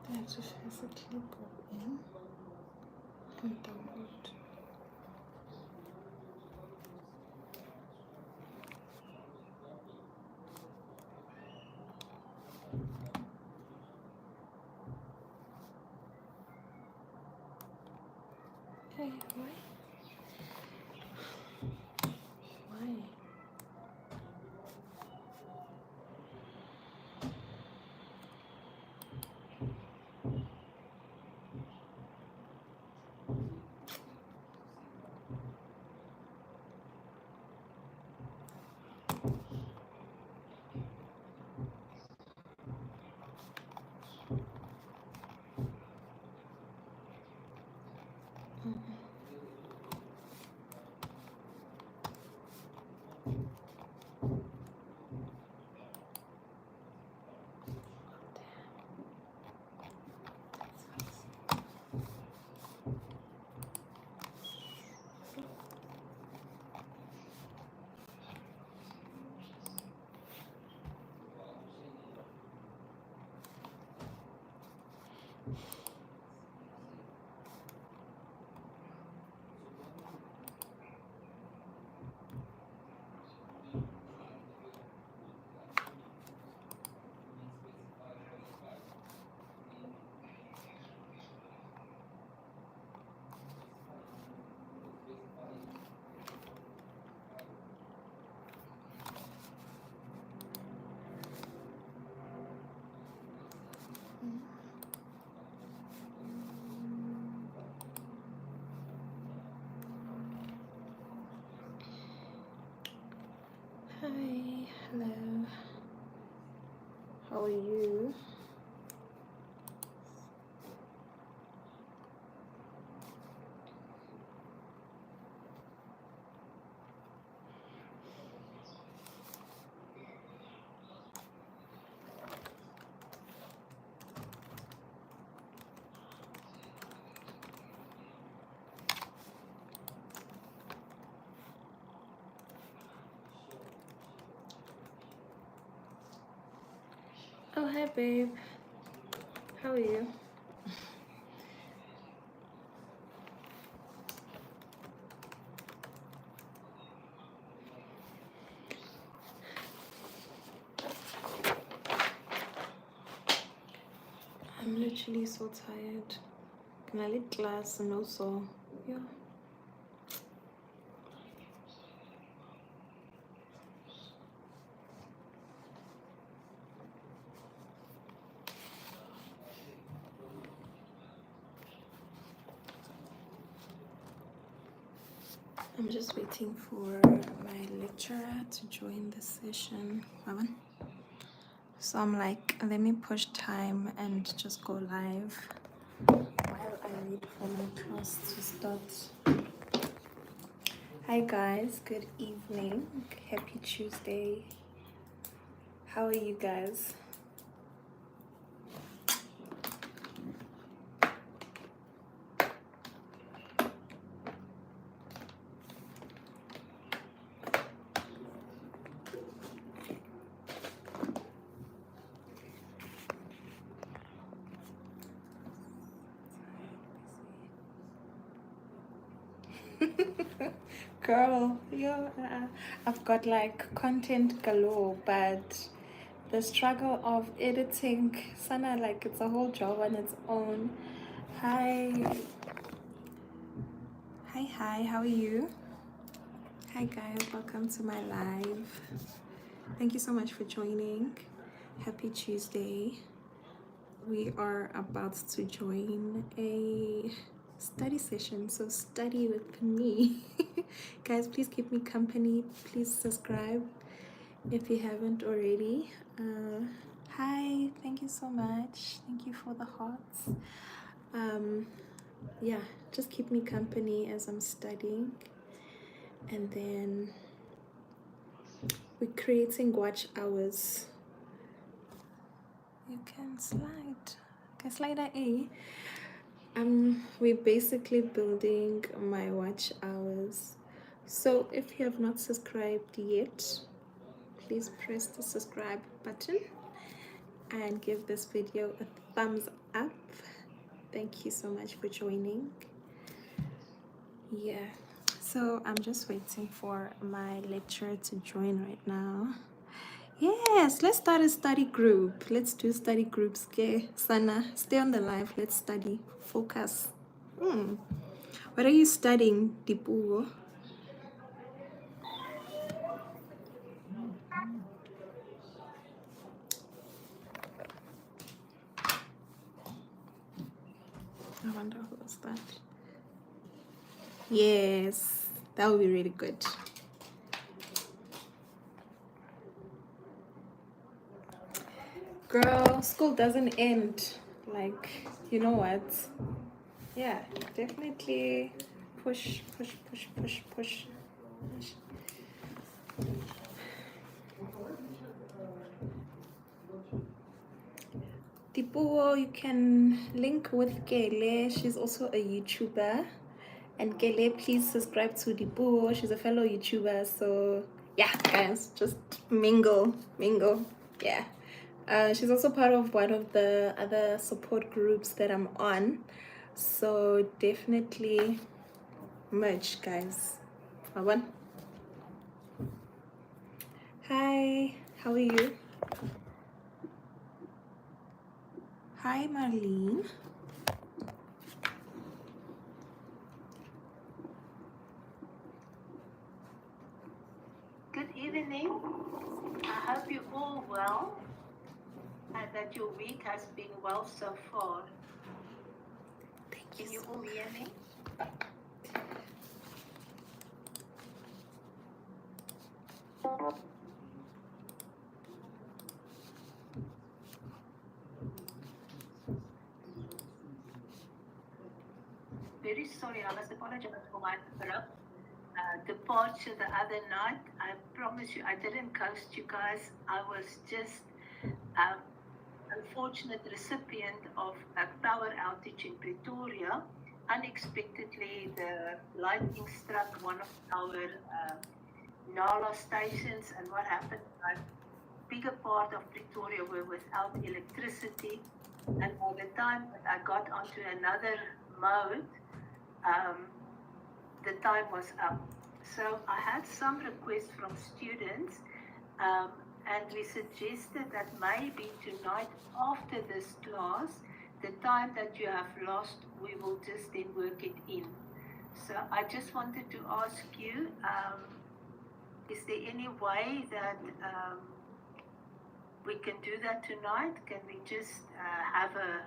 I have to physically go in and download. Hey, why? Why? Hi, hello. How are you? Oh, hi, babe. How are you? I'm literally so tired. Can I leave class and also, yeah. I'm just waiting for my lecturer to join the session. So I'm like, let me push time and just go live while I wait for my class to start. Hi guys, good evening. Happy Tuesday. How are you guys? Girl, I've got like content galore, but the struggle of editing, Sana, like it's a whole job on its own. Hi, hi, how are you? Hi guys, welcome to my live. Thank you so much for joining. Happy Tuesday. We are about to join a study session, so study with me. Guys, please keep me company. Please subscribe if you haven't already. Hi, thank you so much. Thank you for the hearts. Yeah, just keep me company as I'm studying, and then we're creating watch hours. You can slide. Okay, slider A. We're basically building my watch hours. So if you have not subscribed yet, please press the subscribe button and give this video a thumbs up Thank you so much for joining. Yeah, so I'm just waiting for my lecturer to join right now. Yes, let's start a study group. Let's do study groups. Okay, Sana, stay on the live. Let's study. Focus. What are you studying, Dipuo? I wonder who was that. Yes, that would be really good. Girl, school doesn't end. Like, you know what? Yeah, definitely push, push, push, push, push. Dipuo, you can link with Gele. She's also a YouTuber. And Gele, please subscribe to Dipuo. She's a fellow YouTuber. So yeah, guys, just mingle, mingle. Yeah. She's also part of one of the other support groups that I'm on. So definitely merge, guys. One. Hi, how are you? Hi, Marlene. Good evening. I hope you're all well and that your week has been well so far. Can you all hear me? Very sorry, I must apologize for my abrupt departure the other night. I promise you, I didn't ghost you guys. I was just unfortunate recipient of a power outage in Pretoria. Unexpectedly, the lightning struck one of our Nala stations, and what happened? A bigger part of Pretoria were without electricity, and by the time that I got onto another mode, the time was up. So I had some requests from students, and we suggested that maybe tonight after this class, the time that you have lost, we will just then work it in. So I just wanted to ask you, is there any way that we can do that tonight? Can we just have a...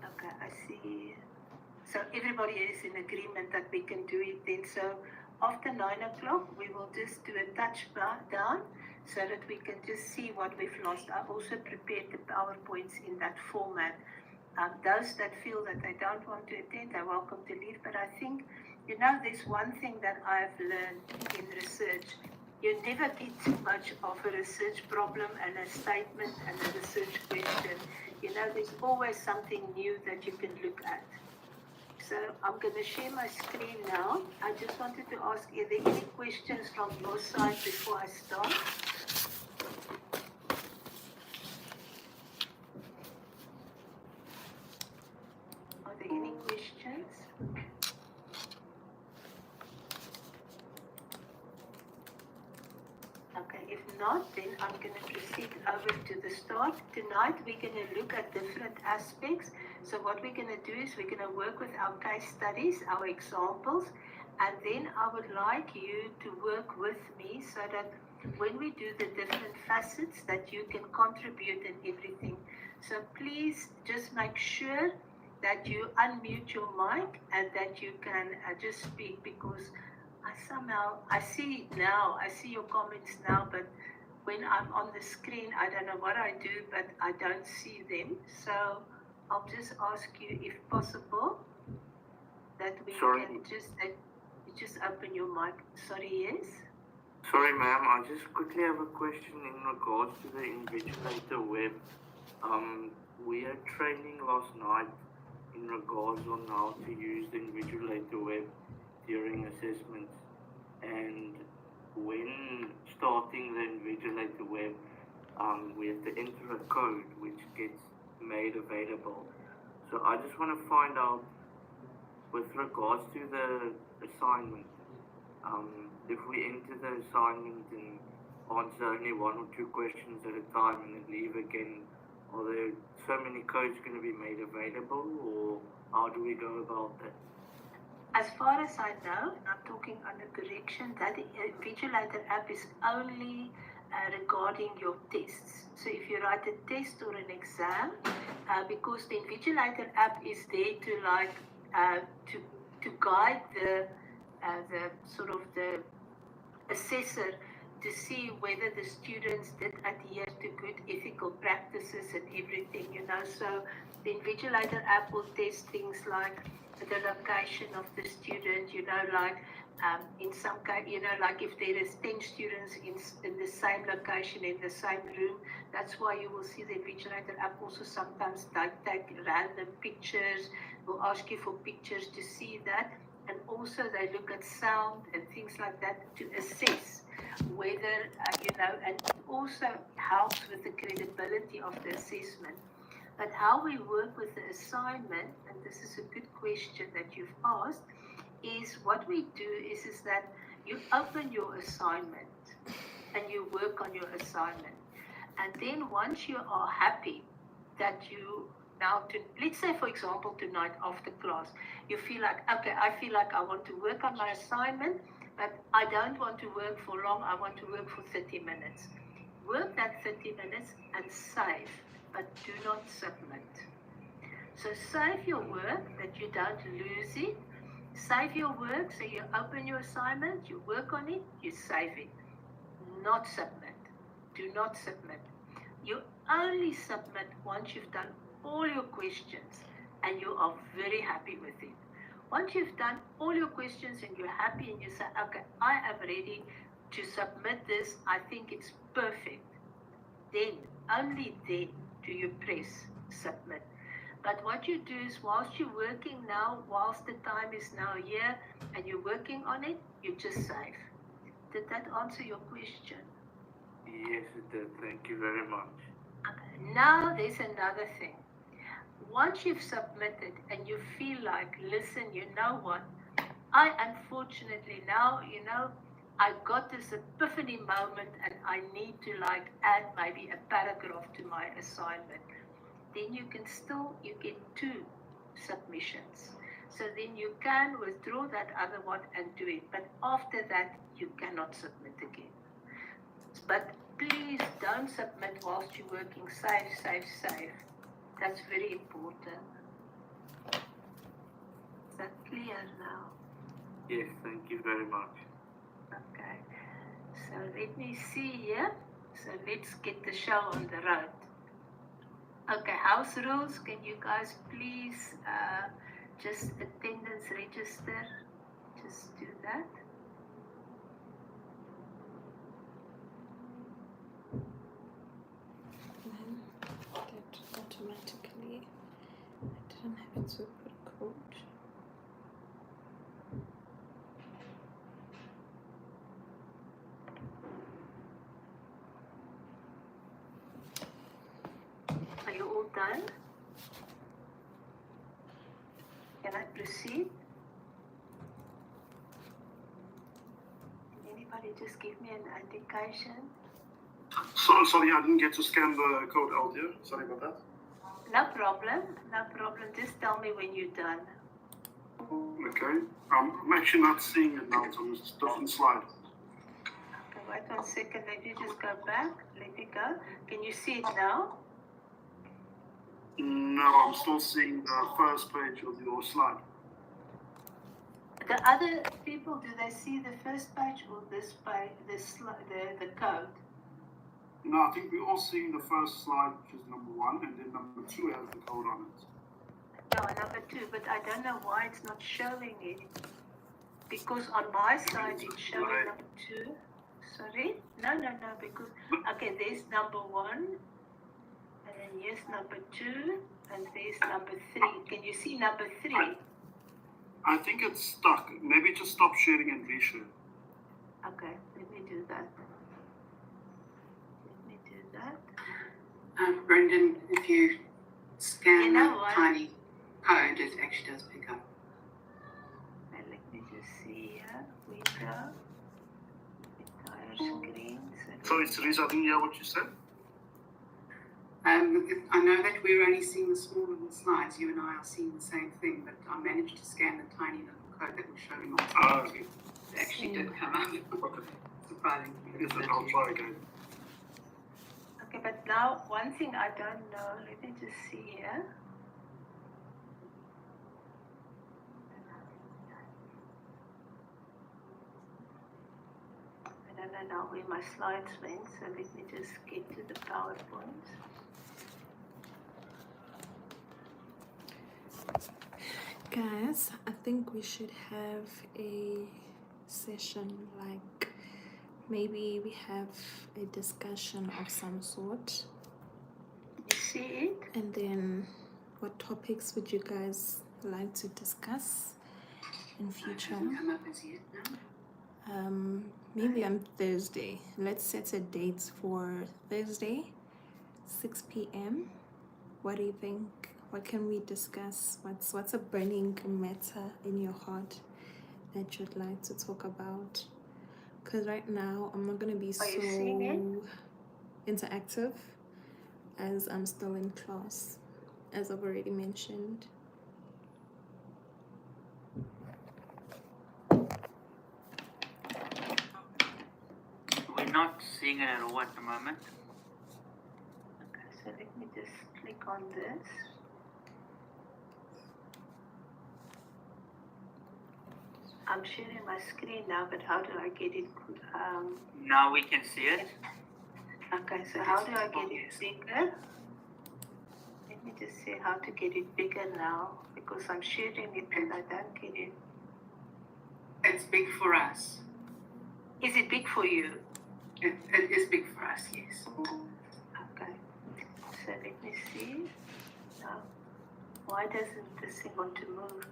Okay, I see. So everybody is in agreement that we can do it then. So after 9 o'clock, we will just do a touch down so that we can just see what we've lost. I've also prepared the PowerPoints in that format. Those that feel that they don't want to attend are welcome to leave. But I think, you know, there's one thing that I've learned in research. You never get too much of a research problem and a statement and a research question. You know, there's always something new that you can look at. So I'm going to share my screen now. I just wanted to ask, are there any questions from your side before I start? Are there any questions? Okay, if not, then I'm going to proceed over to the start. Tonight, we're going to look at different aspects. So what we're going to do is we're going to work with our case studies, our examples, and then I would like you to work with me so that when we do the different facets that you can contribute in everything. So please just make sure that you unmute your mic and that you can just speak, because I see your comments now, but when I'm on the screen, I don't know what I do, but I don't see them. So I'll just ask you, if possible, that we can just open your mic. Sorry, yes? Sorry, ma'am. I just quickly have a question in regards to the Invigilator web. We had training last night in regards on how to use the Invigilator web during assessments, and when starting the Invigilator web, we have to enter a code which gets made available. So I just want to find out, with regards to the assignment, if we enter the assignment and answer only one or two questions at a time and then leave again, are there so many codes going to be made available, or how do we go about that? As far as I know, and I'm talking under correction, that Invigilator app is only regarding your tests. So if you write a test or an exam, because the Invigilator app is there to guide the sort of the assessor to see whether the students did adhere to good ethical practices and everything, So the Invigilator app will test things like the location of the student, in some case, like if there is 10 students in the same location, in the same room, that's why you will see the Invigilator app also sometimes take random pictures, will ask you for pictures to see that. And also they look at sound and things like that to assess whether, and it also helps with the credibility of the assessment. But how we work with the assignment, and this is a good question that you've asked, is what we do is that you open your assignment and you work on your assignment. And then once you are happy that you let's say, for example, tonight after class, you feel like, okay, I feel like I want to work on my assignment, but I don't want to work for long, I want to work for 30 minutes. Work that 30 minutes and save, but do not submit. So save your work, that you don't lose it. Save your work, so you open your assignment, you work on it, you save it. Not submit. Do not submit. You only submit once you've done all your questions and you are very happy with it. Once you've done all your questions and you're happy and you say, okay, I am ready to submit this, I think it's perfect, then, only then, do you press submit. But what you do is, whilst you're working now, whilst the time is now here and you're working on it, you just save. Did that answer your question? Yes, it did. Thank you very much. Okay. Now there's another thing. Once you've submitted and you feel like, listen, you know what? I unfortunately now, I got this epiphany moment and I need to add maybe a paragraph to my assignment. Then you get 2 submissions. So then you can withdraw that other one and do it. But after that, you cannot submit again. But please don't submit whilst you're working. Save. That's very important. Is that clear now? Yes, thank you very much. Okay. So let me see here. So let's get the show on the road. Okay, house rules. Can you guys please just attendance register? Just do that. That automatically. I didn't have it, so put a code. Are you all done? Can I proceed? Can anybody just give me an indication? Sorry, I didn't get to scan the code out here. Sorry about that. No problem. Just tell me when you're done. Okay. I'm actually not seeing it now. It's on a different slide. Okay, wait 1 second. Let me just go back. Let me go. Can you see it now? No, I'm still seeing the first page of your slide. The other people, do they see the first page or this page, the code? No, I think we're all seeing the first slide, which is number 1, and then number 2 has the code on it. No, number 2, but I don't know why it's not showing it. Because on my side it's showing number 2. Sorry? No, because, okay, there's number 1, and then here's number 2, and there's number 3. Can you see number 3? I think it's stuck. Maybe just stop sharing and reshare. Okay, let me do that. Brendan, if you scan You know the what? tiny code, it actually does pick up. And let me just see here. Window. Entire screen. Sorry, Teresa, I didn't hear what you said. I know that we're only seeing the small little slides. You and I are seeing the same thing, but I managed to scan the tiny little code that was showing on top. It actually did come up. Okay. Surprisingly. Yes, I'll try again. Okay, but now one thing I don't know. Let me just see here. I don't know now where my slides went, so let me just get to the PowerPoint. Guys, I think we should have a session like maybe we have a discussion of some sort, You see it? and then what topics would you guys like to discuss in It future? hasn't come up as yet now. Maybe on Thursday. Let's set a date for Thursday, 6 p.m. What do you think? What can we discuss? What's a burning matter in your heart that you'd like to talk about? Because right now I'm not gonna be Are you seeing so interactive as I'm still in class, as I've already mentioned. We're not seeing it at all at the moment. Okay, so let me just click on this. I'm sharing my screen now, but how do I get it? Now we can see it. Okay, so how do I get it bigger? Let me just see how to get it bigger now, because I'm sharing it and I don't get it. It's big for us. Is it big for you? It is big for us, yes. Okay, so let me see. Now, why doesn't this thing want to move?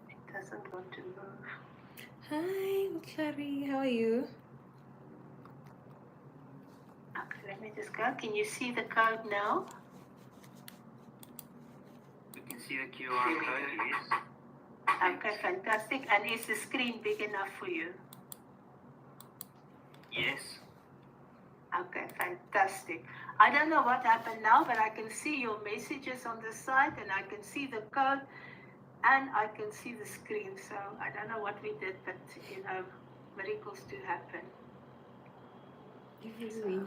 It doesn't want to move. Hi, Clary, how are you? Okay, let me just go. Can you see the code now? We can see the QR code, yes. Okay, fantastic. And is the screen big enough for you? Yes. Okay, fantastic. I don't know what happened now, but I can see your messages on the side and I can see the code and I can see the screen. So I don't know what we did, but you know, miracles do happen. Every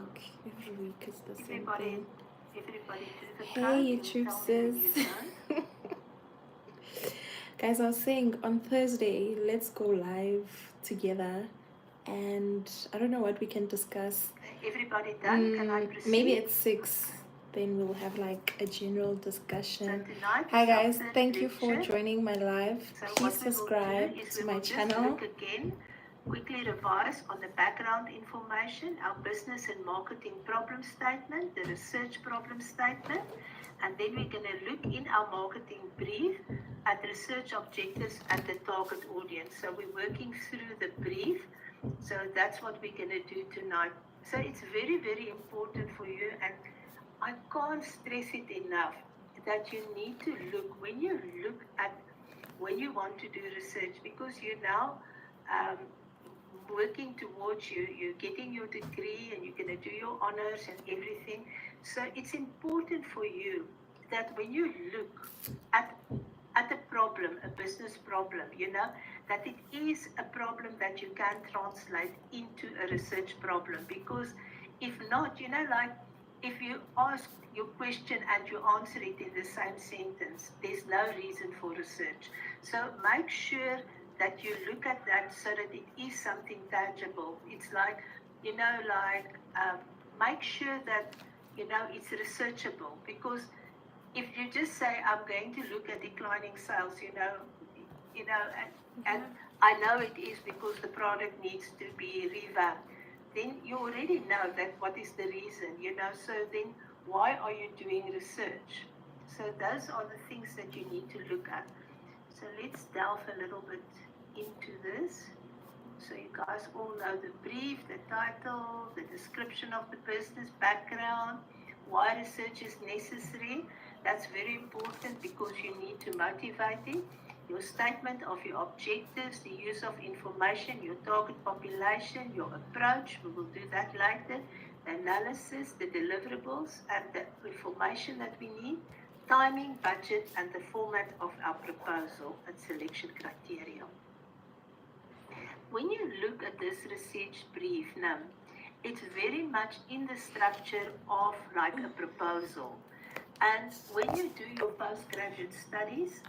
week is the same thing. Everybody do the Hey, code. You'll YouTube tell me when sis. you're done. Guys, I was saying on Thursday, let's go live together, and I don't know what we can discuss. Everybody done? Can I proceed? Maybe at 6, then we'll have like a general So discussion. tonight Hi is our guys, third thank you for lecture. joining my live. So Please what we will subscribe do is to we my will just channel. look again, quickly revise on the background information, our business and marketing problem statement, the research problem statement, and then we're going to look in our marketing brief at research objectives and the target audience. So we're working through the brief. So that's what we're going to do tonight. So it's very, very important for you, and I can't stress it enough that you need to look, when you look at, when you want to do research, because you're now working towards you're getting your degree and you're going to do your honors and everything. So it's important for you that when you look at a problem, a business problem, you know, that it is a problem that you can translate into a research problem. Because if not, you know, like if you ask your question and you answer it in the same sentence, there's no reason for research. So make sure that you look at that so that it is something tangible. It's like, you know, like make sure that, you know, it's researchable. Because if you just say, I'm going to look at declining sales, you know, and I know it is because the product needs to be revamped, then you already know that what is the reason, you know, so then why are you doing research? So those are the things that you need to look at. So let's delve a little bit into this so you guys all know the brief, the title, the description of the business background, why research is necessary. That's very important because you need to motivate it. Your statement of your objectives, the use of information, your target population, your approach, we will do that later, the analysis, the deliverables, and the information that we need, timing, budget, and the format of our proposal and selection criteria. When you look at this research brief now, it's very much in the structure of like a proposal. And when you do your postgraduate studies,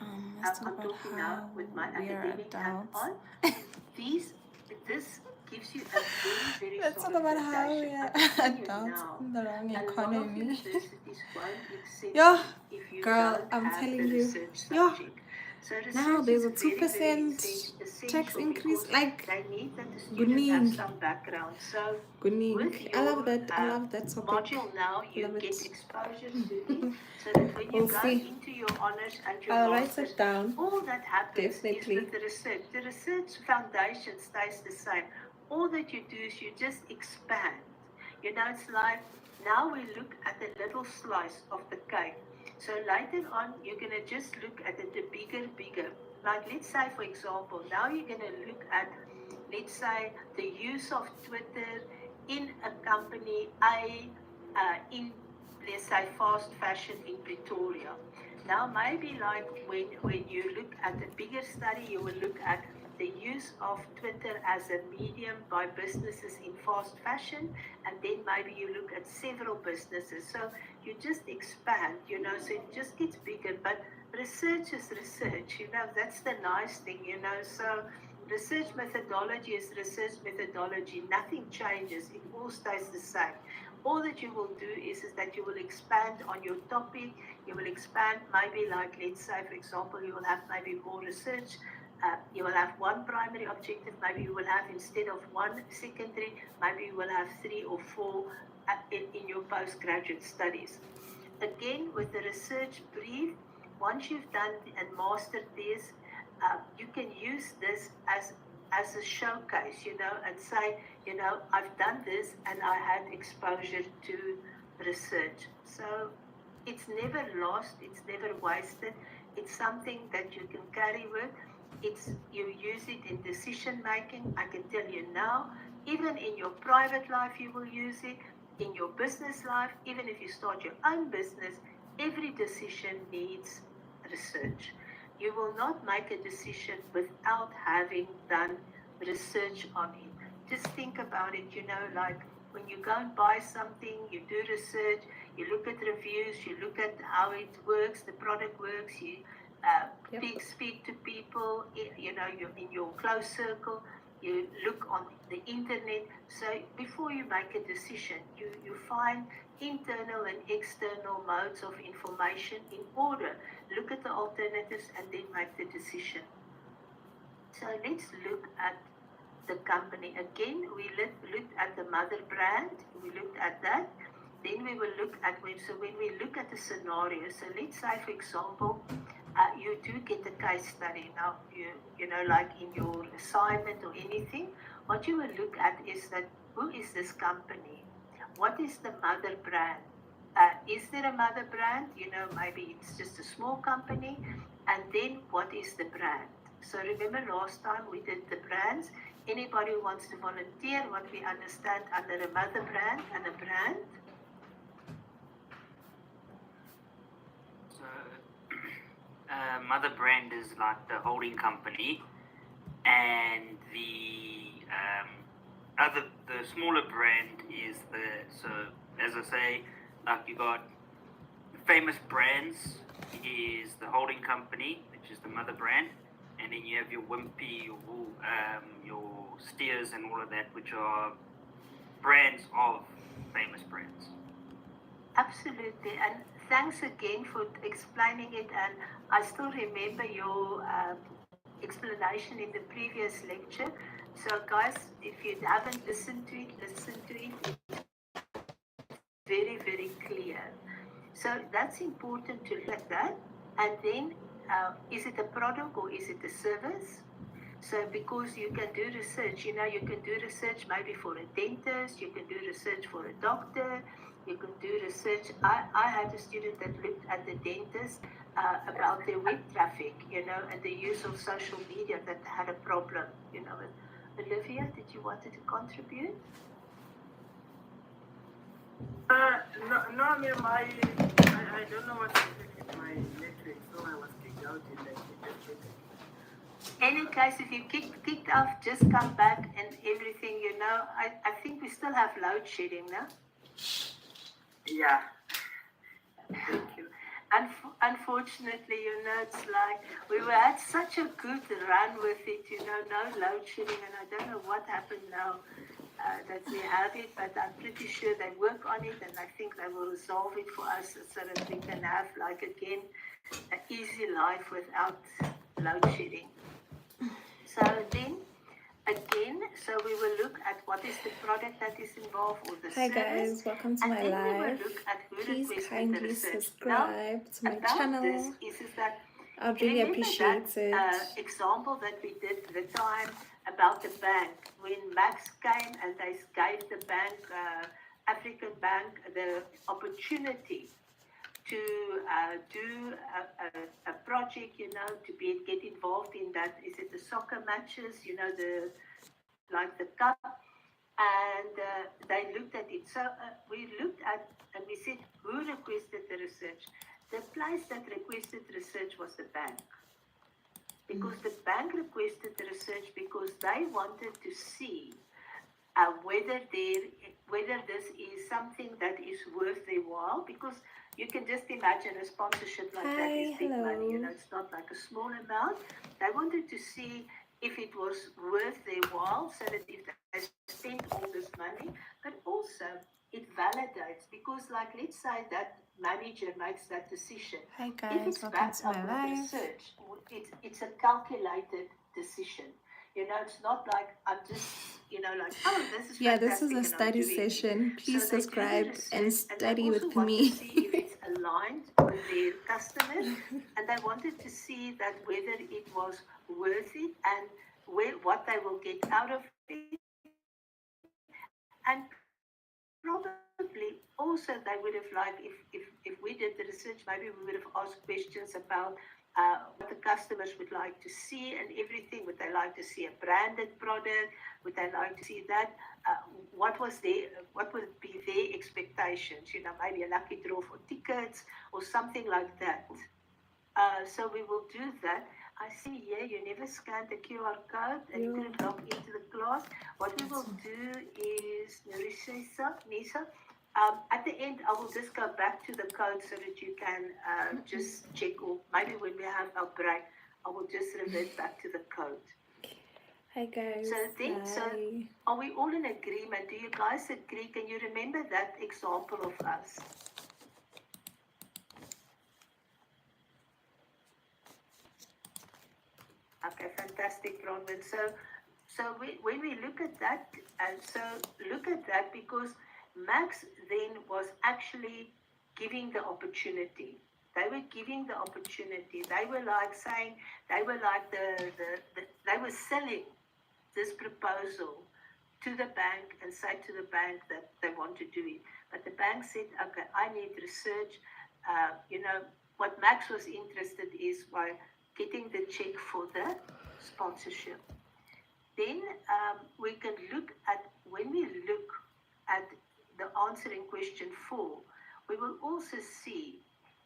let's I'm talk about talking now how with my we are academic hat adults. on, this gives you a very, very Let's talk solid about how we foundation. are I can tell you adults now, in the wrong a lot of economy. universities won't accept Yeah, you if you girl, don't I'm have telling the you. research Yeah. subject. So Now research there's is a very, very 2% essential tax increase. because Like, they need that the good student have ning. some background. So Good with ning. I love your that. I love that topic. module now, you Love get it. exposure to it, so that when you We'll go see. into your honors and your I'll write masters, it down. all that happens Definitely. is with the research. The research foundation stays the same. All that you do is you just expand. You know, it's like now we look at a little slice of the cake. So later on, you're going to just look at it, the bigger. Like let's say, for example, now you're going to look at, let's say, the use of Twitter in a company A, in, let's say, fast fashion in Pretoria. Now, maybe like when you look at the bigger study, you will look at the use of Twitter as a medium by businesses in fast fashion, and then maybe you look at several businesses. So you just expand, you know, so it just gets bigger. But research is research, you know, that's the nice thing, you know. So research methodology is research methodology. Nothing changes. It all stays the same. All that you will do is that you will expand on your topic. You will expand maybe like, let's say, for example, you will have maybe more research. You will have one primary objective. Maybe you will have, instead of one secondary, maybe you will have 3 or 4 in your postgraduate studies. Again, with the research brief, once you've done and mastered this, you can use this as a showcase, you know, and say, you know, I've done this and I had exposure to research. So it's never lost, it's never wasted. It's something that you can carry with. You use it in decision making. I can tell you now, even in your private life, you will use it. In your business life, even if you start your own business, every decision needs research. You will not make a decision without having done research on it. Just think about it, you know, like when you go and buy something, you do research, you look at reviews, you look at how it works, the product works, you speak to people, you know, you're in your close circle, you look on the internet. So before you make a decision, you find internal and external modes of information in order. Look at the alternatives and then make the decision. So let's look at the company. Again, we looked at the mother brand, we looked at that. Then we will look at when we look at the scenario, so let's say, for example, you do get a case study. Now, you know, like in your assignment or anything, what you will look at is that, who is this company? What is the mother brand? Is there a mother brand? You know, maybe it's just a small company. And then what is the brand? So remember last time we did the brands. Anybody who wants to volunteer what we understand under a mother brand and a brand? Mother brand is like the holding company, and the smaller brand is so as I say, like you got Famous Brands is the holding company, which is the mother brand, and then you have your Wimpy, your Steers and all of that, which are brands of Famous Brands. Absolutely, and thanks again for explaining it. And I still remember your explanation in the previous lecture. So guys, if you haven't listened to it, listen to it. It's very, very clear. So that's important to look at that. And then, is it a product or is it a service? So because you can do research, you can do research maybe for a dentist, you can do research for a doctor, you can do research. I had a student that looked at the dentist about their web traffic, and the use of social media that had a problem, Olivia, did you want to contribute? No, ma'am, I don't know what happened with my network, so I was kicked out in the internet. Any case, if you kicked off, just come back and everything, I think we still have load shedding, no? Yeah. Thank you. Unfortunately, it's like we had such a good run with it, no load shedding, and I don't know what happened now that we have it, but I'm pretty sure they work on it, and I think they will resolve it for us so that we can have, again, an easy life without load shedding. So then, again, we will look at what is the product that is involved or the Hi service. guys, welcome to And my then we will live. look at who Please requested the kindly research. subscribe to my About channel. this is that I'd really remember appreciate that, it. example that we did the time about the bank when Max came and they gave the bank, African Bank, the opportunity to do a project, to get involved in that. Is it the soccer matches, the cup? And they looked at it. So we looked at and we said, who requested the research? The place that requested research was the bank. Because the bank requested the research because they wanted to see whether this is something that is worth their while. Because you can just imagine a sponsorship like that is big money. It's not like a small amount. They wanted to see if it was worth their while, so that if they spent all this money, but also it validates, because let's say that manager makes that decision. Hi If guys, it's welcome backed to my up with live. research, it's a calculated decision. It's not like I'm just, oh, this is Yeah, this is a fantastic and I'm study doing it. session. Please So they do the subscribe and research, and study they with also want me. to see if it's aligned with their customers, and they wanted to see that whether it was worth it and what they will get out of it, and probably also they would have liked, if we did the research, maybe we would have asked questions about what the customers would like to see and everything. Would they like to see a branded product? Would they like to see that? What would be their expectations? Maybe a lucky draw for tickets or something like that. So we will do that. I see here you never scanned the QR code and you couldn't log into the class. What we will do is, Nisa, at the end, I will just go back to the code so that you can just check, or maybe when we have our break, I will just revert back to the code. Hi guys. So then, are we all in agreement? Do you guys agree? Can you remember that example of us? Okay, fantastic, Bronwyn. So when we look at that, look at that, because Max then was actually giving the opportunity. They were giving the opportunity. They were saying, they were they were selling this proposal to the bank and say to the bank that they want to do it. But the bank said, okay, I need research. What Max was interested is by getting the check for the sponsorship. Then we can look at, when we look at the answer in question 4, we will also see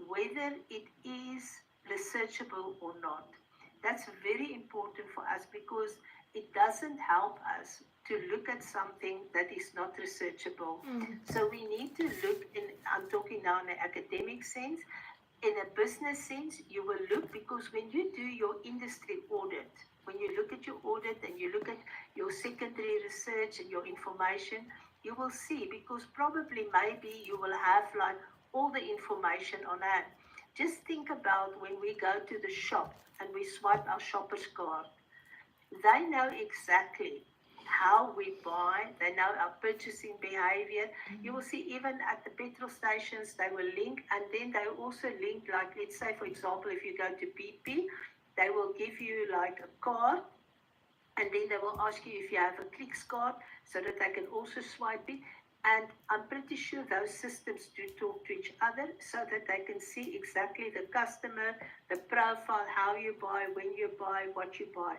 whether it is researchable or not. That's very important for us, because it doesn't help us to look at something that is not researchable. So we need to look I'm talking now in an academic sense. In a business sense, you will look, because when you do your industry audit, when you look at your audit and you look at your secondary research and your information, you will see, because probably maybe you will have all the information on hand. Just think about when we go to the shop and we swipe our shopper's card. They know exactly how we buy, they know our purchasing behavior. You will see even at the petrol stations, they will link, and then they also link, let's say, for example, if you go to BP, they will give you a card And then they will ask you if you have a clicks card so that they can also swipe it. And I'm pretty sure those systems do talk to each other so that they can see exactly the customer, the profile, how you buy, when you buy, what you buy.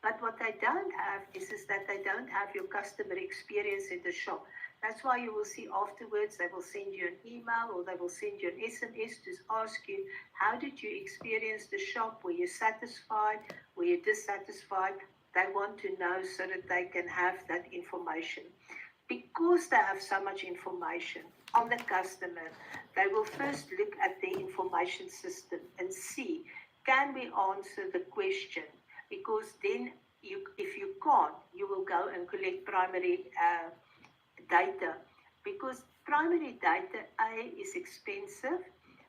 But what they don't have is that they don't have your customer experience in the shop. That's why you will see afterwards they will send you an email or they will send you an SMS to ask you, how did you experience the shop? Were you satisfied? Were you dissatisfied? They want to know so that they can have that information. Because they have so much information on the customer, they will first look at the information system and see, can we answer the question? Because then if you can't, you will go and collect primary data. Because primary data, A, is expensive,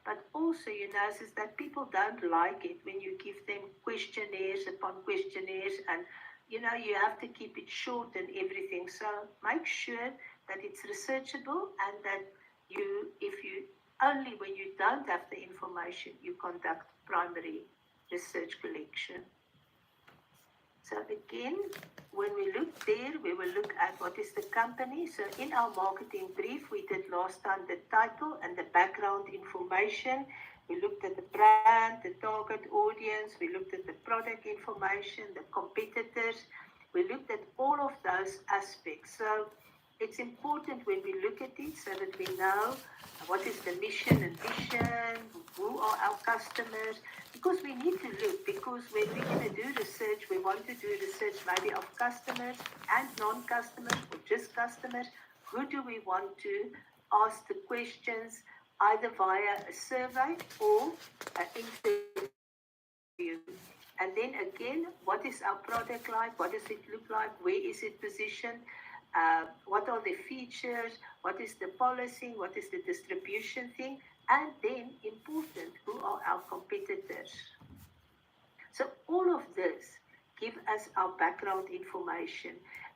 but also you notice that people don't like it when you give them questionnaires upon questionnaires, and you have to keep it short and everything. So make sure that it's researchable and that if you only when you don't have the information, you conduct primary research collection. So again, when we look there, we will look at what is the company. So in our marketing brief, we did last time the title and the background information. We looked at the brand, the target audience. We looked at the product information, the competitors. We looked at all of those aspects. So it's important when we look at it so that we know what is the mission and vision, who are our customers, because we need to look, because when we're going to do research, we want to do research maybe of customers and non-customers or just customers. Who do we want to ask the questions, either via a survey or an interview? And then again, what is our product like? What does it look like? Where is it positioned? What are the features? What is the policy? What is the distribution thing? And then, important, who are our competitors? So all of this give us our background information.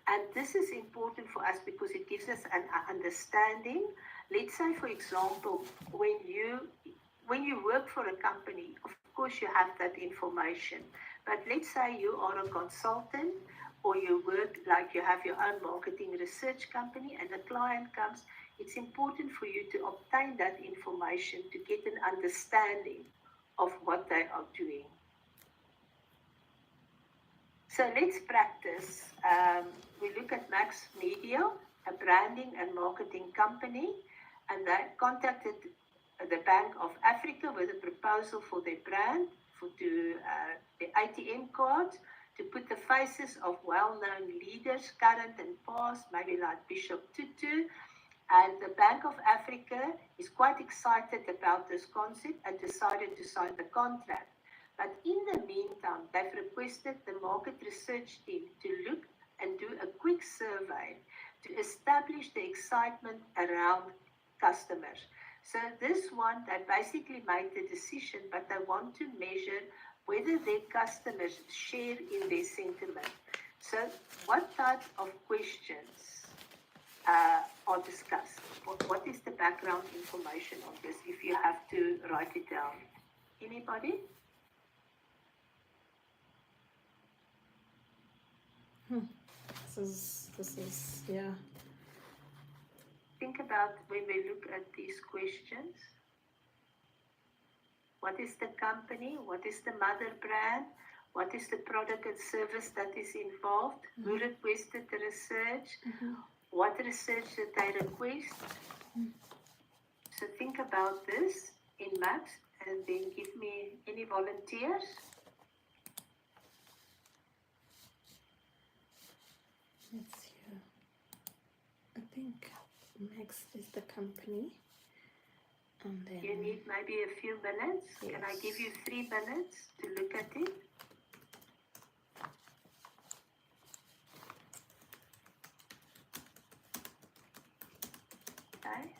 And this is important for us because it gives us an understanding. Let's say, for example, when you work for a company, of course you have that information. But let's say you are a consultant, or you work like you have your own marketing research company and a client comes, it's important for you to obtain that information to get an understanding of what they are doing. So let's practice. We look at Max Media, a branding and marketing company, and they contacted the Bank of Africa with a proposal for their brand, for the ATM cards, to put the faces of well-known leaders, current and past, maybe like Bishop Tutu. And the Bank of Africa is quite excited about this concept and decided to sign the contract. But in the meantime, they've requested the market research team to look and do a quick survey to establish the excitement around customers. So this one, they basically made the decision, but they want to measure whether their customers share in their sentiment. So what type of questions are discussed? What is the background information on this if you have to write it down? Anybody? This is, yeah. Think about when we look at these questions. What is the company? What is the mother brand? What is the product and service that is involved? Mm-hmm. Who requested the research? Mm-hmm. What research did they request? Mm-hmm. So think about this in maths and then give me any volunteers. Let's see. I think Max is the company. And then you need maybe a few minutes. Yes. Can I give you 3 minutes to look at it? Okay.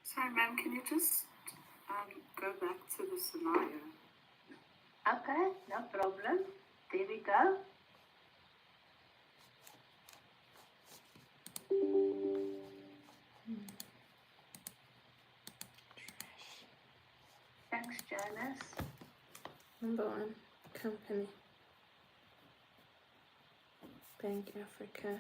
Sorry, ma'am, can you just go back to the scenario? Okay, no problem. There we go. as? Number 1 company, Bank Africa.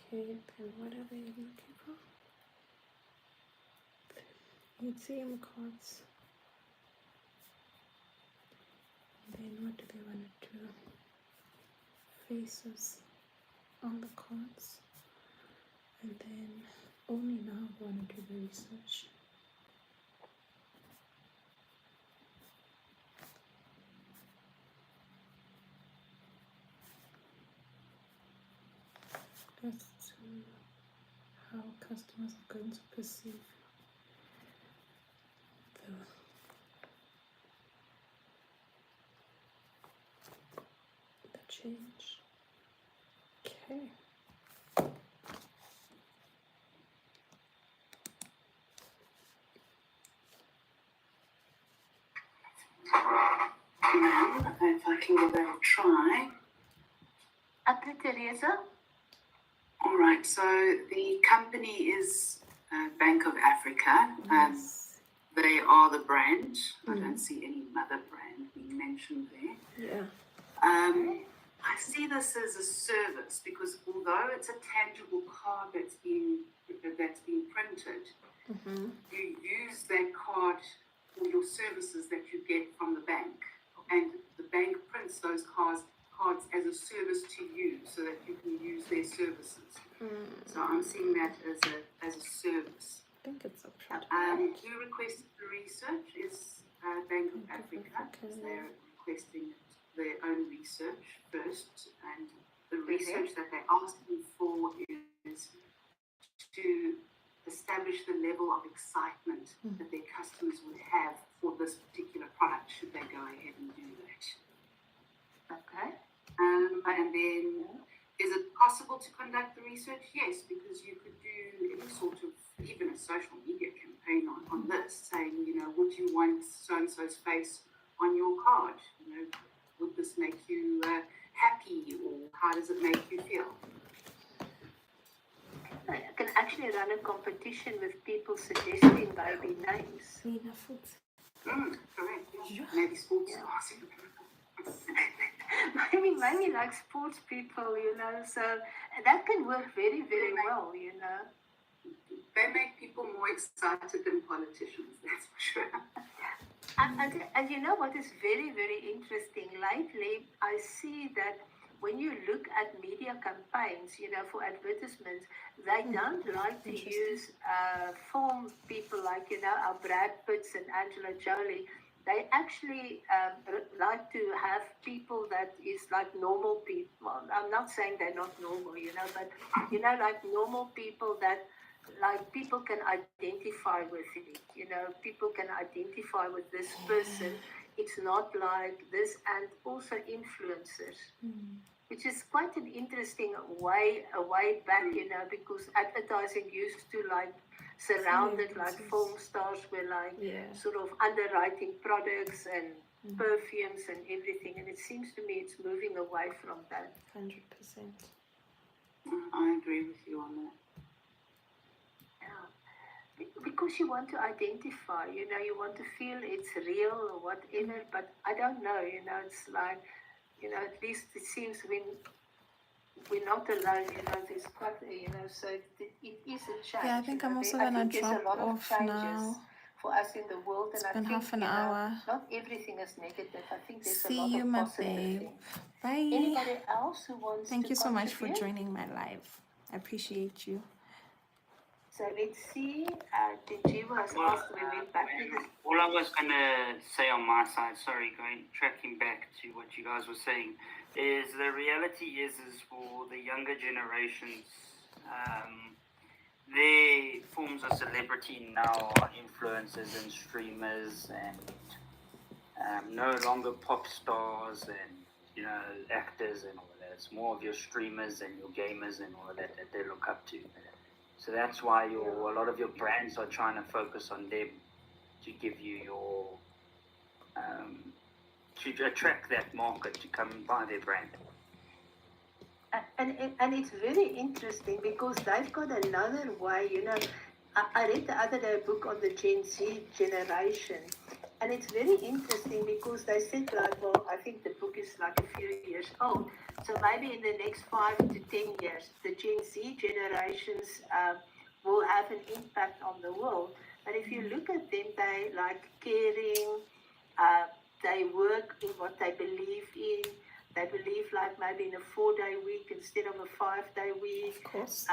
Okay, then what are they looking for? ATM cards. Then what do they want to do? Faces on the cards. And then only now I want to do the research. As to how customers are going to perceive the change. Okay. Now, if I can give that a try. Ate Teresa? All right, so the company is Bank of Africa. Yes. They are the brand. I don't see any mother brand being mentioned there. Yeah. I see this as a service because although it's a tangible card that's being printed, you use that card for your services that you get from the bank, and the bank prints those cards as a service to you so that you can use their services. So I'm seeing that as a service. I think it's a product. Who requested the research is Bank of Africa. They're requesting their own research first, and the research that they're asking for is to establish the level of excitement that their customers would have for this particular product should they go ahead and do that. Okay. And then, is it possible to conduct the research? Yes, because you could do any sort of, even a social media campaign on this, saying, would you want so-and-so's face on your card? Would this make you happy, or how does it make you feel? I can actually run a competition with people suggesting baby names. Nina Food. Correct. Yeah. Maybe sports stars. Maybe like sports people, so that can work very, very well, They make people more excited than politicians, that's for sure. And you know what is very, very interesting? Lately, I see that when you look at media campaigns, for advertisements, they don't like to use film people like, our Brad Pitts and Angela Jolie. They actually like to have people that is like normal people. I'm not saying they're not normal, but, like normal people that like people can identify with it, people can identify with this person. It's not like this, and also influencers, which is quite an interesting way back, because advertising used to like surround it like film stars were like sort of underwriting products and perfumes and everything, and it seems to me it's moving away from that. 100%. I agree with you on that. Because you want to identify, you want to feel it's real or whatever, but I don't know, it's like, at least it seems when we're not alone, there's quite, so it is a change. Yeah, I think I'm also gonna drop off now. For us in the world, and It's been half an hour. Not everything is negative. I think there's a See lot you, of my positive babe. things. Bye. Anybody else who wants Thank to you so much for contribute? joining my live. I appreciate you. So let's see. Jiwa has asked we went back to the All I was going to say on my side, sorry, tracking back to what you guys were saying, is the reality is for the younger generations, their forms of celebrity now are influencers and streamers and no longer pop stars and, actors and all of that. It's more of your streamers and your gamers and all of that they look up to. So that's why a lot of your brands are trying to focus on them to give you your, to attract that market to come and buy their brand. and it's very interesting because they've got another way, you know. I read the other day a book on the Gen Z generation, and it's very interesting because they said, like, well, I think the book is like a few years old, so maybe in the next 5 to 10 years, the Gen Z generations will have an impact on the world. But if you look at them, they like caring, they work in what they believe in. They believe like maybe in a 4-day week instead of a 5-day week. Of course.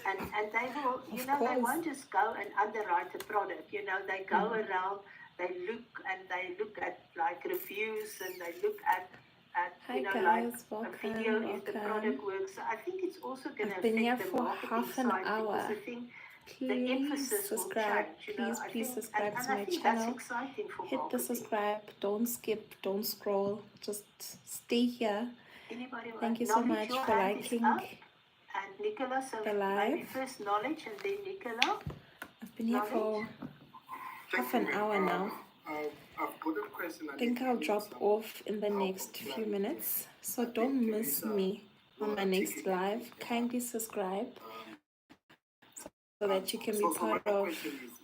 And they will, you know, they won't just go and underwrite a product. You know, they go around, they look at like reviews, and they look at Hi you know, guys, like a video if the product works. So I think it's also going to I've been here affect the for marketing half an side because hour. I think the Please emphasis subscribe. will change. You know, Please subscribe and to I my think that's channel. exciting for Hit the marketing. subscribe. Don't skip. Don't scroll. Just stay here. Anybody Thank you so knowledge, much your for hand is liking up. And Nicola, so the maybe live. first knowledge and then Nicola. I've been here for half an hour now. I've got a question. I think I'll drop off in the next few minutes. So don't miss me on my next live. Kindly subscribe so that you can be part of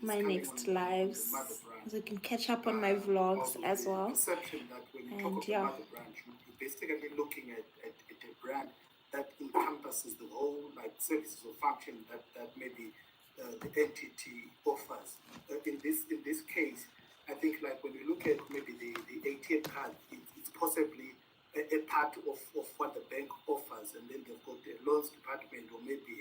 my next lives. So you can catch up on my vlogs as well. And yeah. You're basically looking at a brand that encompasses the whole like services or function that maybe the entity offers. In this case, I think like when you look at maybe the ATM card, it's possibly a part of what the bank offers, and then they've got the loans department or maybe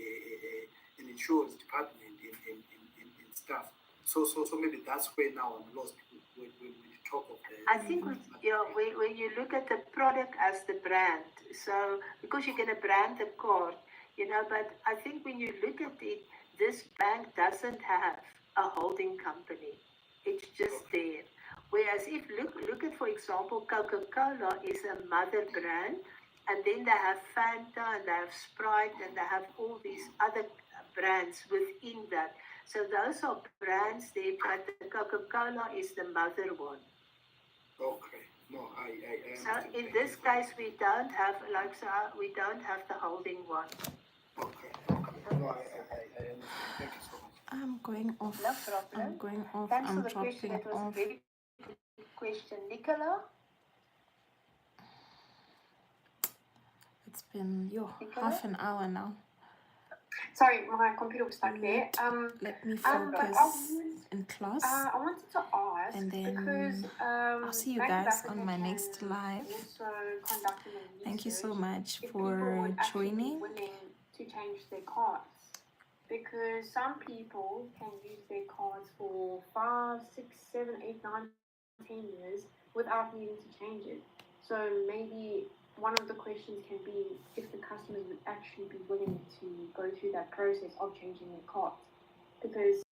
an insurance department in stuff. So maybe that's where now I'm lost when we talk of the. I think when you look at the product as the brand, so because you're going to brand the card, you know, but I think when you look at it, this bank doesn't have a holding company. It's just there. Whereas if look at, for example, Coca-Cola is a mother brand, and then they have Fanta and they have Sprite and they have all these other brands within that. So those are brands there, but the Coca-Cola is the mother one. Okay. No, I so in this case, we don't have we don't have the holding one. Okay. No, I understand. Thank you so much. I'm going off. No problem. I'm going off. Thanks I'm for the question. dropping That was off. a very good question, Nicola. It's been half an hour now. Sorry, my computer was stuck there. Let me but focus in class. I wanted to ask And then because I'll see you Bank of guys Africa on my can next live. Also conducting a Thank you so research much if for people would actually be joining. willing to change their cards, because some people can use their cards for 5, 6, 7, 8, 9, 10 years without needing to change it. So maybe one of the questions can be if the customers would actually be willing to go through that process of changing their cards, because